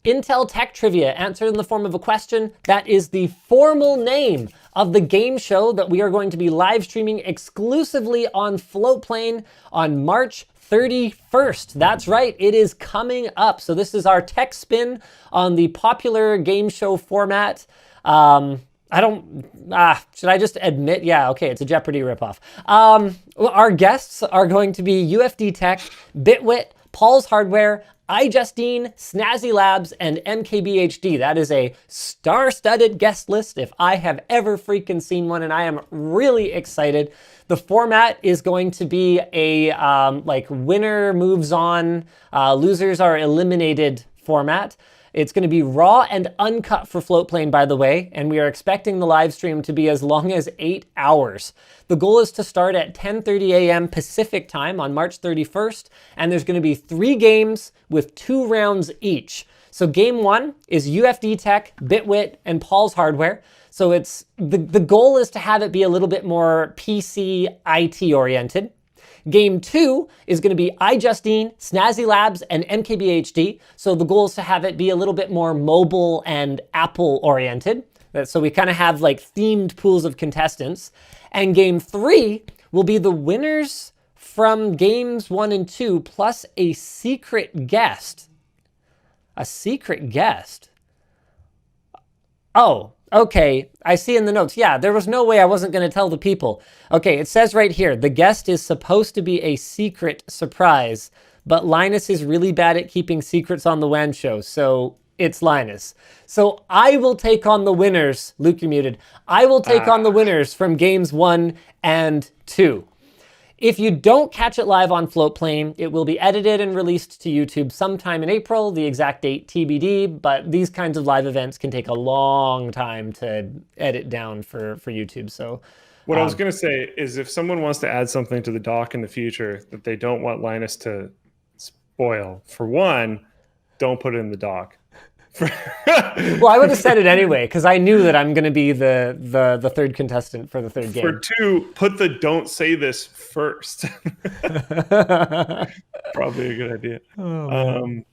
Intel Tech Trivia, answered in the form of a question. That is the formal name of the game show that we are going to be live streaming exclusively on Floatplane on March 31st. That's right, it is coming up. So this is our tech spin on the popular game show format. Should I just admit? Yeah, okay, it's a Jeopardy ripoff. Our guests are going to be UFD Tech, Bitwit, Paul's Hardware, iJustine, Snazzy Labs, and MKBHD. That is a star-studded guest list if I have ever freaking seen one, and I am really excited. The format is going to be a winner moves on, losers are eliminated format. It's going to be raw and uncut for Floatplane, by the way, and we are expecting the live stream to be as long as 8 hours. The goal is to start at 10:30 a.m. Pacific time on March 31st, and there's going to be 3 games with 2 rounds each. So game 1 is UFD Tech, Bitwit, and Paul's Hardware. So it's the goal is to have it be a little bit more PC IT oriented. Game 2 is going to be iJustine, Snazzy Labs, and MKBHD. So the goal is to have it be a little bit more mobile and Apple oriented. So we kind of have like themed pools of contestants. And game 3 will be the winners from games 1 and 2 plus a secret guest. A secret guest? Oh, okay, I see in the notes. Yeah, there was no way I wasn't going to tell the people. Okay, it says right here, the guest is supposed to be a secret surprise, but Linus is really bad at keeping secrets on the WAN show, so it's Linus. So I will take on the winners. Luke, you're muted. I will take on the winners from games 1 and 2. If you don't catch it live on Floatplane, it will be edited and released to YouTube sometime in April, the exact date TBD, but these kinds of live events can take a long time to edit down for YouTube. So what I was going to say is if someone wants to add something to the doc in the future that they don't want Linus to spoil, for one, don't put it in the doc. Well, I would have said it anyway because I knew that I'm going to be the third contestant for the third game. For 2, put the don't say this first. Probably a good idea. Oh,